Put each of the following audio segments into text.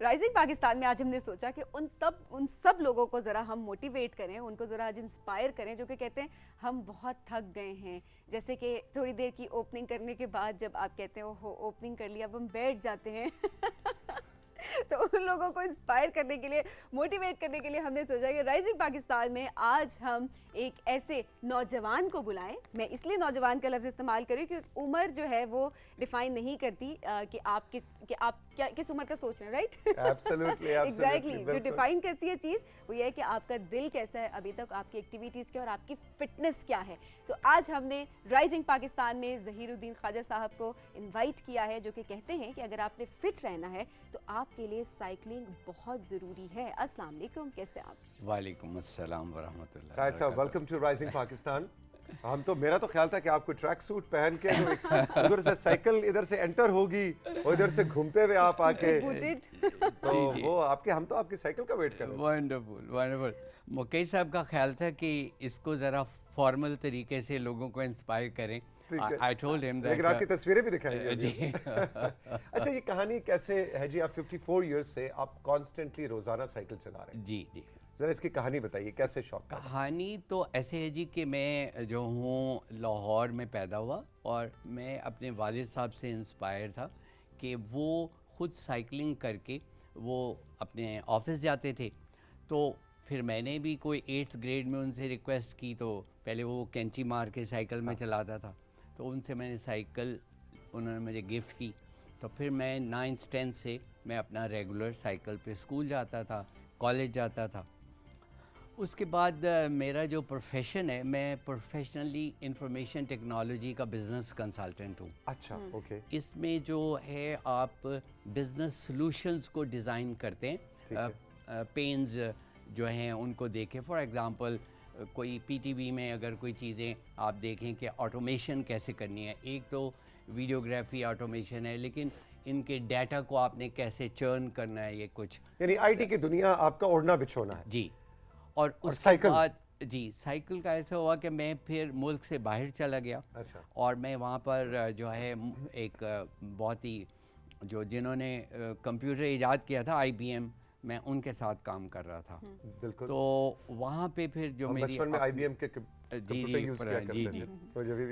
Rising Pakistan میں آج ہم نے سوچا کہ ان سب لوگوں کو ذرا ہم موٹیویٹ کریں, ان کو ذرا آج انسپائر کریں جو کہ کہتے ہیں ہم بہت تھک گئے ہیں. جیسے کہ تھوڑی دیر کی اوپننگ کرنے کے بعد جب آپ کہتے ہیں وہ اوپننگ کر لیا اب ہم بیٹھ جاتے ہیں تو ان لوگوں کو انسپائر کرنے کے لیے, موٹیویٹ کرنے کے لیے ہم نے سوچا کہ رائزنگ پاکستان میں آج ہم ایک ایسے نوجوان کو بلائیں. میں اس لیے نوجوان کا لفظ استعمال کری کیونکہ عمر جو ہے وہ ڈیفائن نہیں کرتی کہ آپ کس عمر کا سوچ رہے ہیں, رائٹ؟ ایبسلیوٹلی ایگزیکٹلی جو ڈیفائن کرتی ہے چیز وہ یہ ہے کہ آپ کا دل کیسا ہے, ابھی تک آپ کی ایکٹیویٹیز کیا اور آپ کی فٹنس کیا ہے. تو آج ہم نے رائزنگ پاکستان میں ظہیر الدین خواجہ صاحب کو انوائٹ کیا ہے جو کہ کہتے ہیں کہ اگر آپ نے فٹ رہنا ہے تو آپ کے لیے سائیکلنگ بہت ضروری ہے. السلام علیکم, کیسے آپ؟ وعلیکم السلام ورحمۃ اللہ. خیر صاحب, ویلکم ٹو رائزنگ پاکستان. میرا تو خیال تھا کہ آپ کو ٹریک سوٹ پہن کے ادھر سے سائیکل ادھر سے انٹر ہوگی اور ادھر سے گھومتے ہوئے آپ آ کے تو وہ ہم تو آپ کی سائیکل کا ویٹ کر رہے ہیں. Wonderful wonderful. مکئی صاحب کا خیال تھا کہ اس کو ذرا فارمل طریقے سے لوگوں کو انسپائر کریں. I told him that لیکن آپ کی تصویریں بھی دکھائیں گے. اچھا, یہ کہانی کیسے ہے جی؟ آپ 54 ایئرس سے آپ کانسٹنٹلی روزانہ سائیکل چلا رہے ہیں. جی جی, ذرا اس کی کہانی بتائیے, کیسے شوق کا؟ کہانی تو ایسے ہے جی کہ میں جو ہوں لاہور میں پیدا ہوا اور میں اپنے والد صاحب سے انسپائر تھا کہ وہ خود سائیکلنگ کر کے وہ اپنے آفس جاتے تھے. تو پھر میں نے بھی کوئی 8th گریڈ میں ان سے ریکویسٹ کی, تو پہلے وہ کینچی مار کے سائیکل میں چلاتا تھا, تو ان سے میں نے سائیکل انہوں نے مجھے گفٹ کی. تو پھر میں 9th 10th سے میں اپنا ریگولر سائیکل پہ اسکول جاتا تھا, کالج جاتا تھا. اس کے بعد میرا جو پروفیشن ہے, میں پروفیشنلی انفارمیشن ٹیکنالوجی کا بزنس کنسلٹنٹ ہوں. اچھا, اوکے. اس میں جو ہے آپ بزنس سلوشنز کو ڈیزائن کرتے ہیں, پینز جو ہیں ان کو دیکھیں. فار ایگزامپل کوئی پی ٹی وی میں اگر کوئی چیزیں آپ دیکھیں کہ آٹومیشن کیسے کرنی ہے, ایک تو ویڈیوگرافی آٹومیشن ہے, لیکن ان کے ڈیٹا کو آپ نے کیسے چرن کرنا ہے, یہ کچھ یعنی آئی ٹی کی دنیا آپ کا اوڑھنا بچھونا ہے. جی. اور اس کے بعد جی سائیکل کا ایسا ہوا کہ میں پھر ملک سے باہر چلا گیا. اچھا. اور میں وہاں پر جو ہے ایک بہت ہی جنہوں نے کمپیوٹر ایجاد کیا تھا, IBM, میں ان کے ساتھ کام کر رہا تھا. بالکل. تو وہاں پہ پھر جو میری بچپن میں IBM کے جی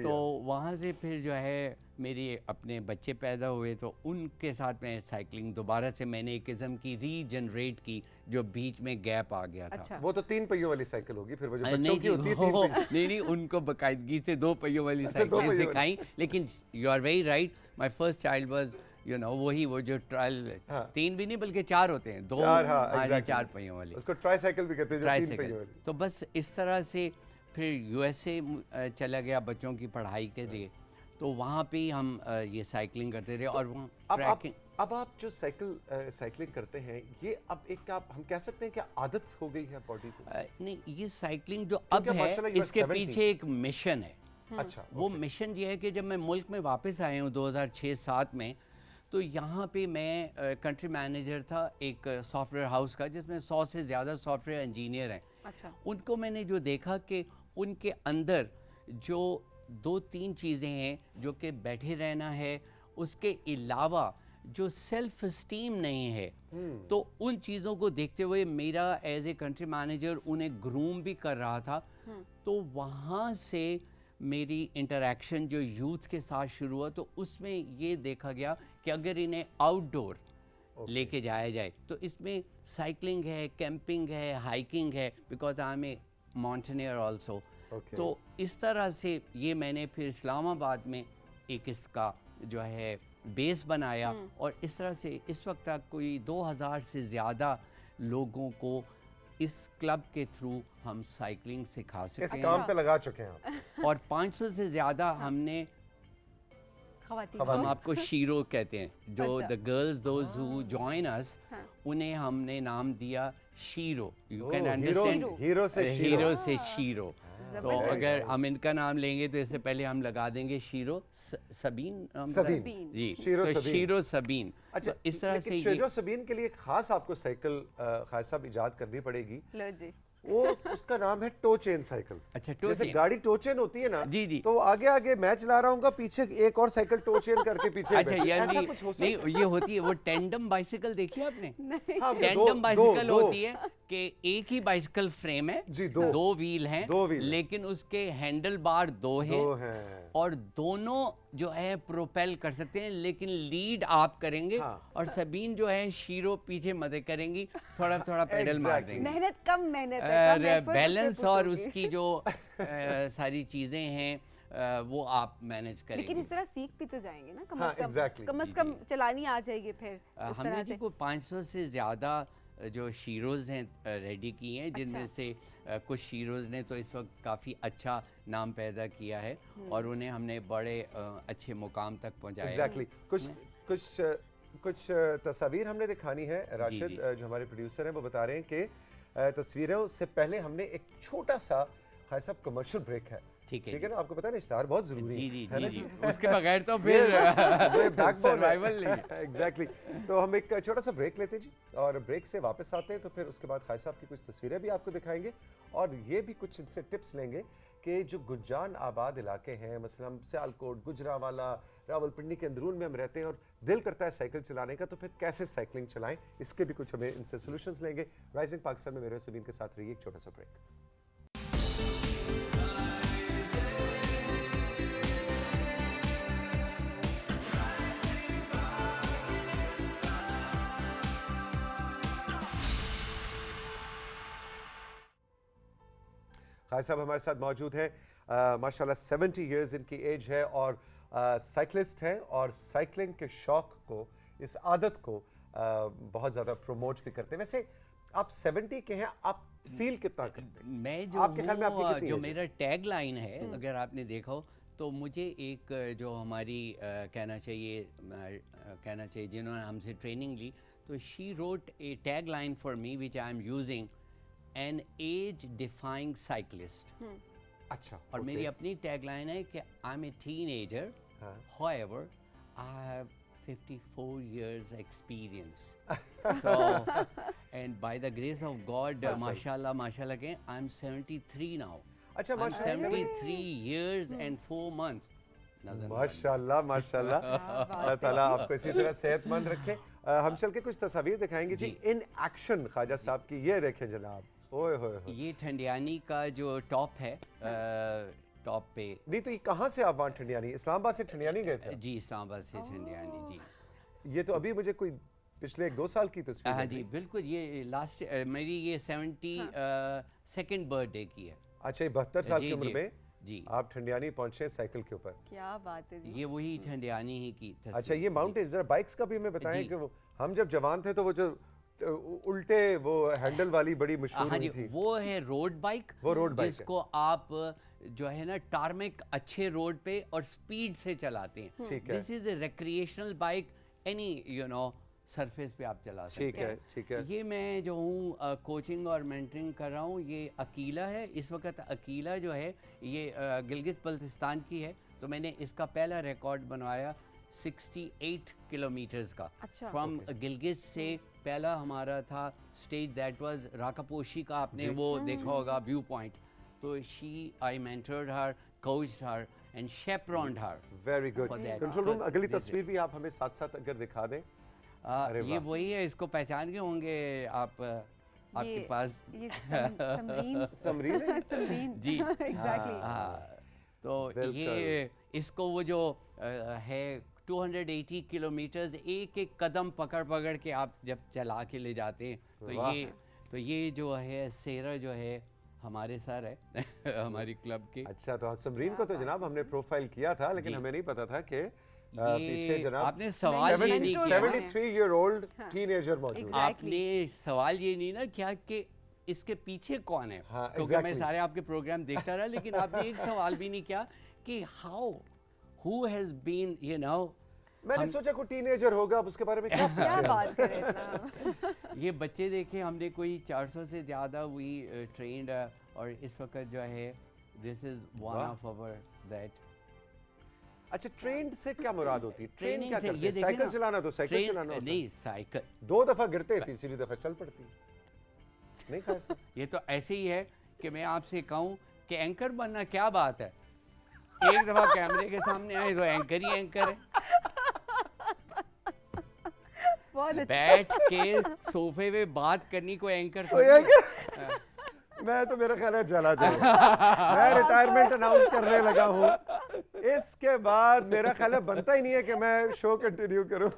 تو وہاں سے پھر جو ہے میری اپنے بچے پیدا ہوئے, تو ان کے ساتھ میں سائیکلنگ دوبارہ سے میں نے ایک قسم کی ری جنریٹ کی جو بیچ میں گیپ آ گیا تھا. وہ تو 3 پہیوں والی سائیکل ہوگی پھر, وہ جو بچوں کی ہوتی ہے 3 پہیوں. نہیں, ان کو باقاعدگی سے 2 پہیوں والی سائیکلیں سکھائیں. لیکن you are very right, my first child was وہی وہ جو ٹرائل 3 بھی نہیں بلکہ 4 ہوتے ہیں, 2 4 پہیوں والی, اس کو ٹرائی سائیکل بھی کہتے ہیں, جو 3 پہیوں والی. تو بس اس طرح سے پھر USA چلا گیا بچوں کی پڑھائی کے لیے, تو وہاں پہ ہم یہ سائیکلنگ کرتے رہے. اور وہاں اب آپ جو سائیکلنگ کرتے ہیں, یہ اب ایک ہم کہہ سکتے ہیں کہ عادت ہو گئی ہے باڈی کو؟ نہیں, یہ سائیکلنگ جو اب ہے اس کے پیچھے ایک مشن ہے. اچھا. وہ مشن یہ ہے کہ جب میں ملک میں واپس آیا ہوں 2006-7 میں, تو یہاں پہ میں کنٹری مینیجر تھا ایک سافٹ ویئر ہاؤس کا جس میں 100 سے زیادہ سافٹ ویئر انجینئر ہیں. اچھا. ان کو میں نے جو دیکھا کہ ان کے اندر جو 2-3 چیزیں ہیں جو کہ بیٹھے رہنا ہے, اس کے علاوہ جو سیلف اسٹیم نہیں ہے, تو ان چیزوں کو دیکھتے ہوئے میرا ایز اے کنٹری مینیجر انہیں گروم بھی کر رہا تھا. تو وہاں سے میری انٹریکشن جو یوتھ کے ساتھ شروع ہوا, تو اس میں یہ دیکھا گیا کہ اگر انہیں آؤٹ ڈور لے کے جایا جائے تو اس میں سائیکلنگ ہے, کیمپنگ ہے, ہائیکنگ ہے, because I am a mountaineer also. تو اس طرح سے یہ میں نے پھر اسلام آباد میں ایک اس کا جو ہے بیس بنایا, اور اس طرح سے اس وقت تک کوئی 2000 سے زیادہ لوگوں کو اس کلب کے تھرو ہم سائیکلنگ سکھا سکتے ہیں. اس کام پہ لگا چکے ہیں. اور 500 سے زیادہ ہم نے, ہم آپ کو شیرو کہتے ہیں, جو the girls those who join us, انہیں ہم نے نام دیا شیرو. You can understand, ہیرو سے شیرو. تو اگر ہم ان کا نام لیں گے تو اس سے پہلے ہم لگا دیں گے شیرو سبین. جی, شیرو سبین. اچھا, اس طرح سے شیرو سبین کے لیے خاص آپ کو سائیکل خاص صاحب ایجاد کرنی پڑے گی. وہ اس کا نام ہے ٹو چین سائیکل. اچھا ٹو جیسے چین گاڑی ٹو چین ہوتی ہے نا, جی جی تو آگے آگے میں چلا رہا ہوں گا, پیچھے ایک اور سائیکل ٹو چین کر کے پیچھے اچھا ایسا یعنی کچھ ہو سکتا نہیں یہ ہوتی ہے وہ ٹینڈم بائسیکل دیکھی ہے آپ نے؟ ہے. ٹینڈم بائسیکل ہوتی ہے کہ ایک ہی بائسیکل فریم ہے, جی, دو ویل ہیں, لیکن اس کے ہینڈل بار دو ہیں اور دونوں جو ہے پروپیل کر سکتے ہیں, لیکن لیڈ آپ کریں گے اور سبین جو ہے شیرو پیچھے مدد کریں گی, تھوڑا تھوڑا پیڈل مار دیں گے. محنت کم محنت ہے, بیلنس اور اس کی جو ساری چیزیں ہیں وہ آپ مینج کریں گے. لیکن اس طرح سیکھ بھی تو جائیں گے نا کم از کم چلانی آ جائے گی پھر. ہم نے جی کوئی 500 سے زیادہ جو شیروز ہیں ریڈی کی ہیں, جن میں سے کچھ شیروز نے تو اس وقت کافی اچھا نام پیدا کیا ہے اور انہیں ہم نے بڑے اچھے مقام تک پہنچایا. ایگزیکٹلی. کچھ تصاویر ہم نے دکھانی ہے. راشد جو ہمارے پروڈیوسر ہیں وہ بتا رہے ہیں کہ تصویروں سے پہلے ہم نے ایک چھوٹا سا خیر صاحب کمرشل بریک ہے. ٹھیک ہے نا, آپ کو پتا ہے نا اشتہار بہت ضروری ہے. جی جی اس کے بغیر تو پھر سروائیول نہیں. ایگزیکٹلی. تو ہم ایک چھوٹا سا بریک لیتے ہیں جی, اور بریک سے واپس آتے ہیں تو پھر اس کے بعد خیر صاحب کی کچھ تصویریں بھی آپ کو دکھائیں گے اور یہ بھی کچھ ان سے ٹپس لیں گے کہ جو گجان آباد علاقے ہیں, مثلا سیالکوٹ, گجرانوالہ, راولپنڈی کے اندرون میں ہم رہتے ہیں اور دل کرتا ہے سائیکل چلانے کا, تو پھر کیسے سائیکلنگ چلائیں, اس کے بھی کچھ ہمیں ان سے سولوشنز لیں گے. رائزنگ پاکستان میں میرے سبین کے ساتھ رہیے, ایک چھوٹا سا بریک. خیر صاحب ہمارے ساتھ موجود ہیں, ماشاءاللہ 70 ایئرز ان کی ایج ہے اور سائیکلسٹ ہیں اور سائیکلنگ کے شوق کو, اس عادت کو بہت زیادہ پروموٹ بھی کرتے ہیں. ویسے آپ 70 کے ہیں, آپ فیل کتنا کرتے ہیں؟ میں جو ہوں, جو میرا ٹیگ لائن ہے اگر آپ نے دیکھا ہو تو مجھے ایک جو ہماری کہنا چاہیے جنہوں نے ہم سے ٹریننگ لی, تو she wrote a tagline for me which I am using, an age defying cyclist. اچھا. اور میری اپنی ٹیگ لائن ہے کہ I'm a teenager, however I have 54 years experience. So and by the grace of God, mashallah کہ I'm 73 now. اچھا, I'm 73 years and 4 months. ماشاءاللہ ماشاءاللہ, اللہ تعالیٰ آپ کو اسی طرح صحت مند رکھے. ہم چل کے کچھ تصاویر دکھائیں گے جی ان ایکشن خواجہ صاحب کی. یہ دیکھیں جناب, اوئے ہوئے, یہ ٹھنڈیانی کا جو ٹاپ ہے, ٹاپ پہ. نہیں تو یہ کہاں سے آپ وہاں ٹھنڈیانی, اسلام آباد سے ٹھنڈیانی گئے تھے؟ جی اسلام آباد سے ٹھنڈیانی. جی یہ تو ابھی مجھے کوئی پچھلے 1-2 سال کی تصویر. ہاں جی بالکل, یہ لاسٹ میری یہ 72nd برتھ ڈے کی ہے. اچھا, یہ 72 سال کی عمر میں جی آپ ٹھنڈیانی پہنچے سائیکل کے اوپر. کیا بات ہے جی, یہ وہی ٹھنڈیانی ہی کی تصویر. اچھا, یہ ماؤنٹین ذرا بائکس کا بھی ہمیں بتائیں کہ ہم جب جوان تھے تو وہ جو الٹے وہ ہینڈل والی بڑی مشہور ہوئی تھی, وہ ہے روڈ بائک. وہ روڈ بائک جس کو آپ جو ہے نا ٹارمک اچھے روڈ پہ اور سپیڈ سے چلاتے ہیں. This is a recreational bike, any you know surface پہ آپ چلا سکتے ہیں. ٹھیک ہے. یہ میں جو ہوں کوچنگ اور مینٹرنگ کر رہا ہوں, یہ عقیلہ ہے. اس وقت عقیلہ جو ہے یہ گلگت بلتستان کی ہے, تو میں نے اس کا پہلا ریکارڈ بنوایا 68 کلومیٹرز کا. فرام گلگت سے پہلا ہمارا تھا اسٹیج, دیٹ واز راکاپوشی کا, آپ نے وہ دیکھا ہوگا ویو پوائنٹ. تو I mentored her, coached her and chaperoned her. Very good. Control room اگلی تصویر بھی آپ ہمیں ساتھ ساتھ اگر دکھا دیں. یہ وہی ہے, اس کو پہچان گئے ہوں گے آپ, آپ کے پاس سمرین. جی تو یہ اس کو وہ جو ہے 280 کلومیٹرز ایک ایک قدم پکڑ کے آپ جب چلا کے لے جاتے ہیں, تو یہ جو ہے سیرا جو ہے ہمارے سر ہے ہماری کلب کے. اچھا, تو سمرین کو تو جناب ہم نے پروفائل کیا تھا, لیکن ہمیں نہیں پتا تھا کہ پیچھے جناب آپ نے سوال یہ نہیں کیا, 73 ایئر اولڈ ٹین ایجر موجود. آپ نے سوال یہ نہیں نا کیا کہ اس کے پیچھے کون ہے, کیونکہ میں سارے آپ کے پروگرام دیکھتا رہا, لیکن آپ نے ایک سوال بھی نہیں کیا کہ who has been, you know. میں نے سوچا کوئی ٹین ایجر ہوگا, اب اس کے بارے میں کیا بات کریں اتنا. یہ بچے دیکھیں, ہم نے کوئی 400 سے زیادہ ہوئی ٹرینڈ, اور اس وقت جو ہے this is one of our that. اچھا, ٹرینڈ سے کیا مراد ہوتی ہے؟ ٹرین کیا کرتے ہیں؟ سائیکل چلانا تو سائیکل چلانا ہوتا ہے. نہیں, سائیکل 2 دفعہ گرتے, تیسری دفعہ چل پڑتی. نہیں کھایا سر. یہ تو ایسے ہی ہے کہ میں آپ سے کہوں کہ اینکر بننا کیا بات ہے, ایک دفعہ کیمرے کے سامنے آئے تو اینکر ہی اینکر ہے. بیٹھ کے صوفے پہ بات کرنی کو اینکر میں تو میرا خیال ہے چلا جاؤں, میں ریٹائرمنٹ اناؤنس کرنے لگا ہوں. اس کے بعد میرا خیال ہے بنتا ہی نہیں ہے کہ میں شو کنٹینیو کروں.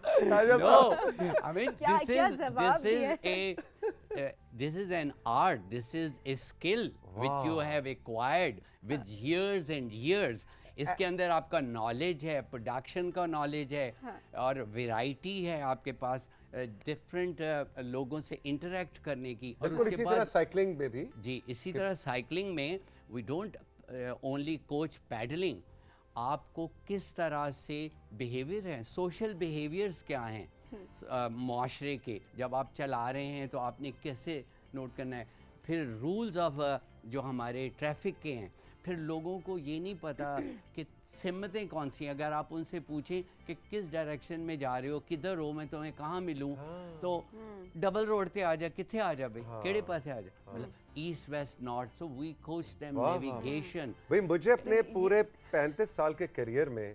This is an art, this is a skill which you have acquired with years and years. اس کے اندر آپ کا نالج ہے, پروڈکشن کا نالج ہے, اور ویرائٹی ہے آپ کے پاس ڈفرینٹ لوگوں سے انٹریکٹ کرنے کی. اور اسی طرح سائیکلنگ میں بھی جی اسی طرح سائیکلنگ میں we don't only coach pedalling, آپ کو کس طرح سے بیہیویئر ہیں, سوشل بیہیویئرس کیا ہیں معاشرے کے, جب آپ چلا رہے ہیں تو آپ نے کیسے نوٹ کرنا ہے. پھر رولز آف جو ہمارے ٹریفک کے ہیں, پھر لوگوں کو یہ نہیں پتا کہ سمتیں کون سی ہیں. اگر آپ ان سے پوچھیں کہ کس ڈائریکشن میں جا رہے ہو, کدھر ہو, میں تمہیں کہاں ملوں, تو ڈبل روڈ پہ آ جا, کتنے آ جا بھائی, کیڑے پاسے آ جا, مطلب ایسٹ ویسٹ نارتھ. سو وی کوچ دیم نیویگیشن. بھائی مجھے اپنے پورے 35 سال کے کیریئر میں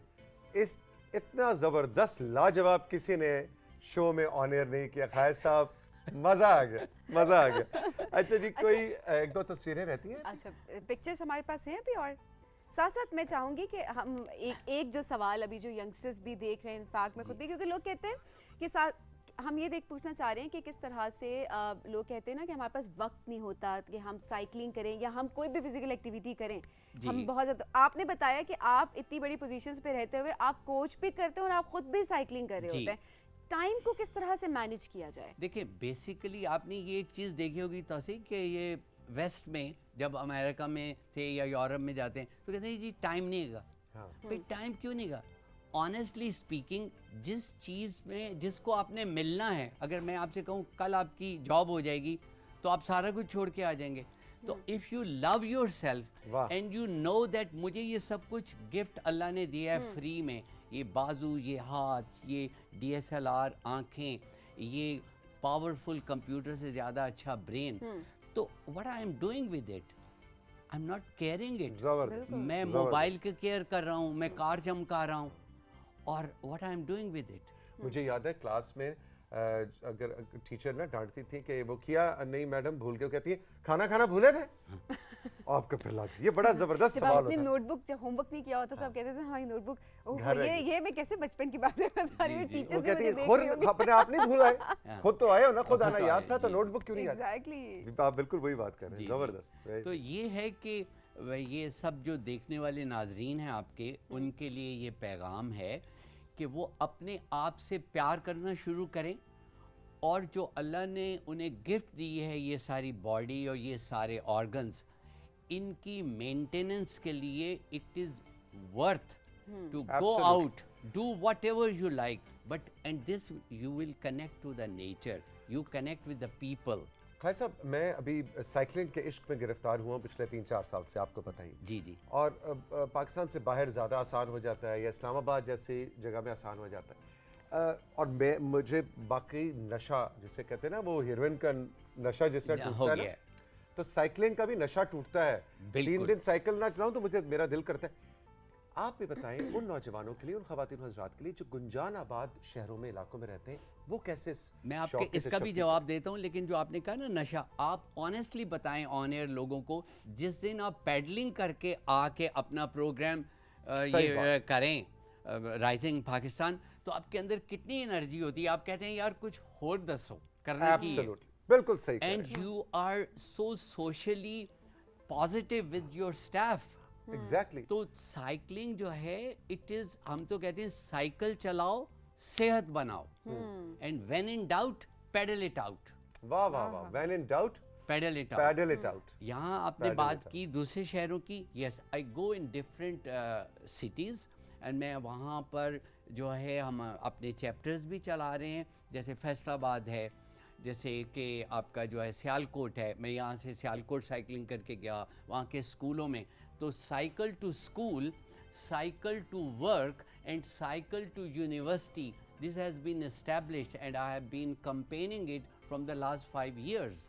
اس اتنا زبردست لاجواب کسی نے شو میں آن ایئر نہیں کیا. خیر صاحب مزہ آ گیا, مزہ آ گیا. اچھا جی, کوئی ایک دو تصویریں رہتی ہیں؟ اچھا پکچرز ہمارے پاس ہیں ابھی. اور ساتھ ساتھ میں چاہوں گی کہ ہم ایک جو سوال ابھی جو ینگسٹرز بھی دیکھ رہے ہیں, انفیکٹ میں خود بھی, کیونکہ لوگ کہتے ہیں کہ ہم یہ پوچھنا چاہ رہے ہیں کہ کس طرح سے لوگ کہتے ہیں نا کہ ہمارے پاس وقت نہیں ہوتا کہ ہم سائیکلنگ کریں یا ہم کوئی بھی فزیکل ایکٹیویٹی کریں. ہم بہت زیادہ, آپ نے بتایا کہ آپ اتنی بڑی پوزیشنز پہ رہتے ہوئے آپ کوچ بھی کرتے ہیں اور آپ خود بھی سائیکلنگ کر رہے ہوتے ہیں. ٹائم کو کس طرح سے مینیج کیا جائے؟ دیکھیں بیسیکلی آپ نے یہ ایک چیز دیکھی ہوگی توسیع کہ یہ ویسٹ میں جب امریکہ میں تھے یا یورپ میں جاتے ہیں تو کہتے ہیں جی ٹائم نہیں گا. بھائی ٹائم کیوں نہیں گا؟ آنیسٹلی اسپیکنگ, جس چیز میں جس کو آپ نے ملنا ہے, اگر میں آپ سے کہوں کل آپ کی جاب ہو جائے گی تو آپ سارا کچھ چھوڑ کے آ جائیں گے. تو if you love yourself and you know that مجھے یہ سب کچھ گفٹ اللہ نے دیا ہے فری میں, یہ بازو, یہ ہاتھ, یہ DSLR آنکھیں, یہ پاورفل کمپیوٹر سے زیادہ اچھا برین, تو what I am doing with it, I'm not caring it. میں موبائل کی کیئر کر رہا ہوں, میں کار چمکا رہا ہوں, اور what I am doing with it. مجھے یاد ہے کلاس میں اگر ٹیچر نا ڈانٹتی تھی کہ وہ کیا نہیں میڈم بھول کے, وہ کہتی ہے کھانا بھولے تھے آپ کا پہلا. یہ بڑا زبردست سوال ہوتا ہے. اپنی نوٹ بک جب ہوم ورک نہیں کیا ہوتا تو آپ کہتے تھے ہماری نوٹ بک, یہ میں کیسے بچپن کی باتیں بتا رہی ہوں, ٹیچرز بھی مجھے دیکھ رہی ہوگی. اپنے آپ نہیں بھول آئے, خود تو آئے ہو نا, خود آنا یاد تھا تو نوٹ بک کیوں نہیں آئی. ایگزیکٹلی, آپ بالکل وہی بات کر رہے ہیں, زبردست. تو یہ ہے کہ یہ سب جو دیکھنے والے ناظرین ہیں آپ کے, ان کے لیے یہ پیغام ہے کہ وہ اپنے آپ سے پیار کرنا شروع کریں, اور جو اللہ نے انہیں گفٹ دی ہے یہ ساری باڈی اور یہ سارے آرگنز, ان کی مینٹیننس کے لیے it is worth to go out, do whatever you like, but and this you will connect to the nature, you connect with the people. خیر صاحب, میں ابھی سائیکلنگ کے عشق میں گرفتار ہوا ہوں پچھلے 3-4 سال سے, آپ کو پتہ ہی. جی اور پاکستان سے باہر زیادہ آسان ہو جاتا ہے, یا اسلام آباد جیسی جگہ میں آسان ہو جاتا ہے. اور مجھے باقی نشہ جسے کہتے ہیں نا, وہ ہیروئن کا نشہ جس طرح ٹوٹتا ہے نا, تو سائیکلنگ کا بھی نشہ ٹوٹتا ہے. 3 دن سائیکل نہ چلاؤں تو مجھے میرا دل کرتا ہے. آپ بھی بتائیں ان نوجوانوں کے لیے, ان خواتین حضرات کے لیے جو گنجان آباد شہروں میں علاقوں میں رہتے ہیں, وہ کیسے, میں آپ کے اس کا بھی جواب دیتا ہوں, لیکن جو آپ نے کہا نا نشہ, آپ آنیسٹلی بتائیں آن ایئر لوگوں کو, جس دن آپ پیڈلنگ کر کے آ کے اپنا پروگرام یہ کریں رائزنگ پاکستان, تو آپ کے اندر کتنی انرجی ہوتی ہے. آپ کہتے ہیں یار کچھ اور دسو کرنے کی, بالکل صحیح, and you are so socially positive with your staff. Exactly. تو سائیکلنگ جو ہے اٹ از, ہم تو کہتے ہیں سائیکل چلاؤ صحت بناؤ, and when in doubt pedal it out. واہ واہ واہ, when in doubt pedal it out. یہاں آپ نے بات کی دوسرے شہروں کی, yes I go in different cities, and میں وہاں پر جو ہے ہم اپنے چیپٹرز بھی چلا رہے ہیں, جیسے فیصل آباد ہے, جیسے کہ آپ کا جو ہے سیالکوٹ ہے. میں یہاں سے سیالکوٹ سائیکلنگ کر کے گیا, وہاں کے اسکولوں میں تو cycle to school, cycle to work and cycle to university, this has been established and I have been campaigning it from the last 5 years.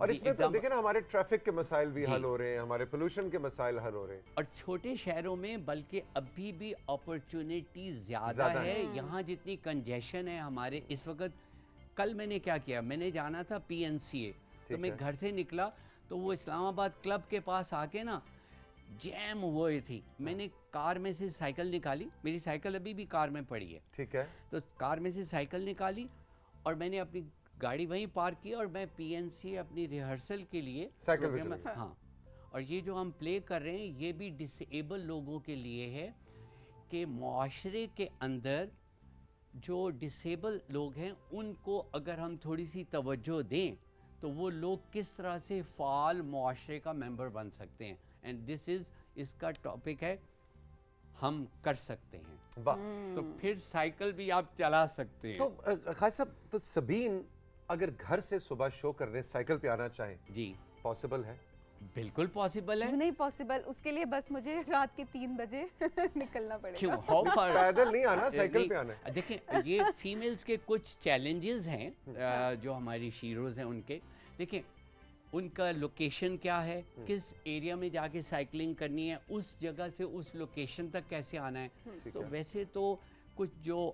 اور اس میں تو دیکھیں نا ہمارے ٹریفک کے مسائل بھی حل ہو رہے ہیں, ہمارے پولوشن کے مسائل حل ہو رہے ہیں. اور چھوٹے شہروں میں بلکہ ابھی بھی اپرچونٹی زیادہ ہے. یہاں جتنی کنجیشن ہے ہمارے اس وقت, کل میں نے کیا کیا, میں نے جانا تھا پی این سی اے, تو میں گھر سے نکلا تو وہ اسلام آباد کلب کے پاس آ کے نا جیم ہوئی تھی. میں نے کار میں سے سائیکل نکالی, میری سائیکل ابھی بھی کار میں پڑی ہے, ٹھیک ہے, تو کار میں سے سائیکل نکالی اور میں نے اپنی گاڑی وہیں پارک کی اور میں پی این سی اپنی ریہرسل کے لیے سائیکل, ہاں, اور یہ جو ہم پلے کر رہے ہیں یہ بھی ڈس ایبل لوگوں کے لیے ہے کہ معاشرے کے اندر جو ڈسیبل لوگ ہیں ان کو اگر ہم تھوڑی سی توجہ دیں تو وہ لوگ کس طرح سے فعال معاشرے کا ممبر بن سکتے ہیں. اینڈ دس از, اس کا ٹاپک ہے ہم کر سکتے ہیں. تو پھر سائیکل بھی آپ چلا سکتے ہیں. تو خالد صاحب, تو سبین اگر گھر سے صبح شو کرنے سائیکل پہ آنا چاہیں, جی پاسبل ہے؟ بالکل پاسبل ہے. نہیں پاسبل, اس کے لیے بس مجھے رات کے 3 بجے نکلنا پڑے کیوں, گا. ہاؤ فار, پیدل نہیں آنا, سائیکل پہ آنا ہے. دیکھیں یہ فیمیلز کے کچھ چیلنجز ہیں جو ہماری شیروز ہیں ان کے. دیکھیں ان کا لوکیشن کیا ہے, کس ایریا میں جا کے سائیکلنگ کرنی ہے, اس جگہ سے اس لوکیشن تک کیسے آنا ہے. تو ویسے تو کچھ جو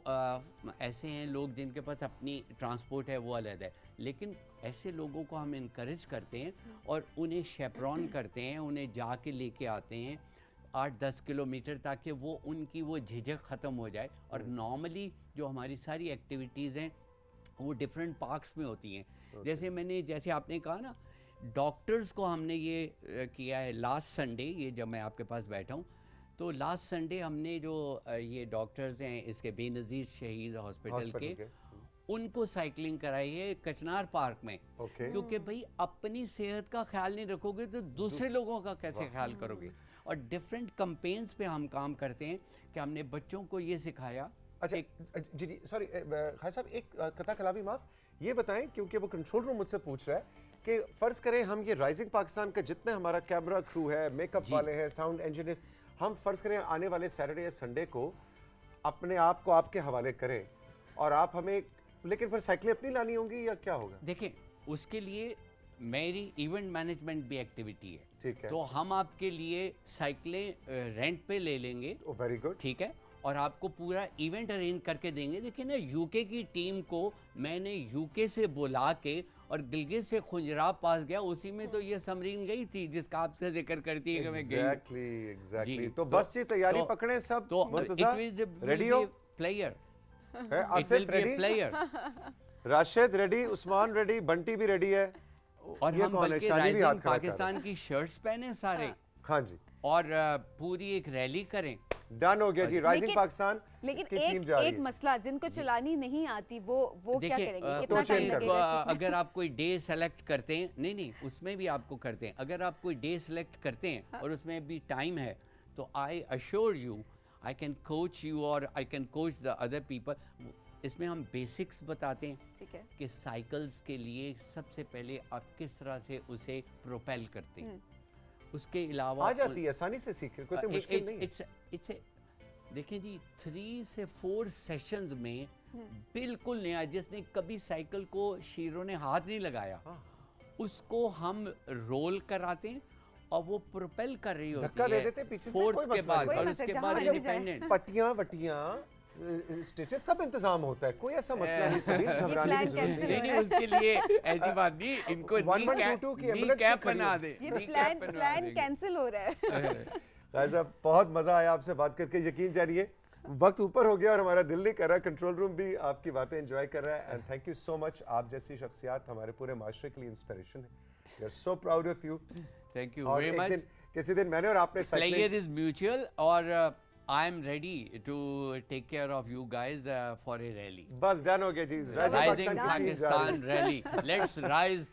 ایسے ہیں لوگ جن کے پاس اپنی ٹرانسپورٹ ہے وہ علیحدہ ہے, لیکن ایسے لوگوں کو ہم انکریج کرتے ہیں اور انہیں شیپرون کرتے ہیں, انہیں جا کے لے کے آتے ہیں 8-10 کلومیٹر تاکہ وہ ان کی وہ جھجک ختم ہو جائے. اور نارملی جو ہماری ساری ایکٹیویٹیز ہیں وہ ڈفرینٹ پارکس میں ہوتی ہیں. جیسے آپ نے کہا نا, ڈاکٹرز کو ہم نے یہ کیا ہے لاسٹ سنڈے, یہ جب میں آپ کے پاس بیٹھا ہوں تو لاسٹ سنڈے ہم نے جو یہ ڈاکٹرز ہیں اس کے بے نظیر شہید ہاسپٹل کے, ان کو سائیکلنگ کرائی ہے کچنار پارک میں. کیونکہ بھئی اپنی صحت کا خیال نہیں رکھو گے تو دوسرے لوگوں کا کیسے خیال کرو گے. اور ڈفرینٹ کمپینز پہ ہم کام کرتے ہیں کہ ہم نے بچوں کو یہ سکھایا. اچھا جی سوری خالد صاحب, ایک قطع کلامی معاف, یہ بتائیں کیونکہ وہ کنٹرول روم مجھ سے پوچھ رہا ہے کہ فرض کریں ہم یہ رائزنگ پاکستان کا جتنا ہمارا کیمرہ کرو ہے, میک اپ والے ہیں, ساؤنڈ انجینئرز, ہم فرض کریں آنے والے سیٹرڈے یا سنڈے کو اپنے آپ کو آپ کے حوالے کریں اور آپ ہمیں, لیکن پھر سائیکلیں اپنی لانی ہوں گی یا کیا ہوگا؟ دیکھیں اس کے لیے میری ایونٹ مینجمنٹ بھی ایکٹیویٹی ہے, ٹھیک ہے, تو ہم آپ کے لیے سائیکلیں رینٹ پہ لے لیں گے. ویری گڈ, ٹھیک ہے, اور آپ کو پورا ایونٹ ارینج کر کے دیں گے. دیکھیں نا یو کے کی ٹیم کو میں نے یو کے سے بلا کے اور گلگت سے خنجراب پاس گیا, اسی میں تو یہ سمرین گئی تھی جس کا آپ سے ذکر کرتی ہے کہ میں گئی. ایگزیکٹلی. تو بس جی تیاری پکڑیں سب, تو ریڈی ہو, player Asif ready, Rashid ready, Usman ready, Bunty بھی ریڈی ہے, اور ہم بلکہ رائزنگ پاکستان کی شرٹس پہنے سارے, ہاں جی, اور پوری ایک ریلی کریں. ڈن ہو گیا جی, رائزنگ پاکستان لیکن کی ٹیم جا رہی ہے. ایک مسئلہ, جن کو چلانی نہیں آتی وہ کیا کریں گے, کتنا ٹائم دیکھیں لگے گا؟ اگر آپ کوئی ڈے سلیکٹ کرتے ہیں, نہیں اس میں بھی آپ کو کرتے ہیں, اگر آپ کوئی ڈے سلیکٹ کرتے ہیں اور اس میں بھی ٹائم ہے تو I assure you I can coach you اور I can coach the other people. اس میں ہم بیسکس بتاتے ہیں کہ سائیکلز کے لیے سب سے پہلے آپ کس طرح سے اسے پروپیل کرتے ہیں. اس کے علاوہ آ جاتی ہے, آسانی سے سیکھیں, کوئی مشکل نہیں ہے. دیکھیں جی 3 سے 4 سیشنز میں بالکل نیا, جس نے کبھی سائیکل کو شیروں نے ہاتھ نہیں لگایا, اس کو ہم رول کراتے ہیں اور وہ پروپیل کر رہی ہوتی ہے, دھکا دے دیتے پیچھے سے, کوئی مسئلہ نہیں, اور اس کے بعد انڈیپینڈنٹ. پٹیاں وٹیاں اسٹیچز سب انتظام ہوتا ہے, کوئی ایسا مسئلہ نہیں, سبھی گھبرانے کی ضرورت نہیں. اس کے لیے ایسی بات نہیں, ان کو نی کیپ بنا دے. یہ پلان کینسل ہو رہا ہے. غازی صاحب بہت مزہ آیا آپ سے بات کر کے, یقین جانیے وقت اوپر ہو گیا اور ہمارا دل نہیں کر رہا, کنٹرول روم بھی آپ کی باتیں انجوائے کر رہا ہے. اینڈ تھینک یو سو مچ, آپ جیسی شخصیات ہمارے پورے معاشرے کے لیے انسپریشن ہے. We are so proud of you. Thank you very much. کسی دن میں نے اور آپ نے پلیئر از میوچل, اور I am ready to take care of you guys for a rally. بس ڈن ہو گیا جی, Rising Pakistan rally. Let's rise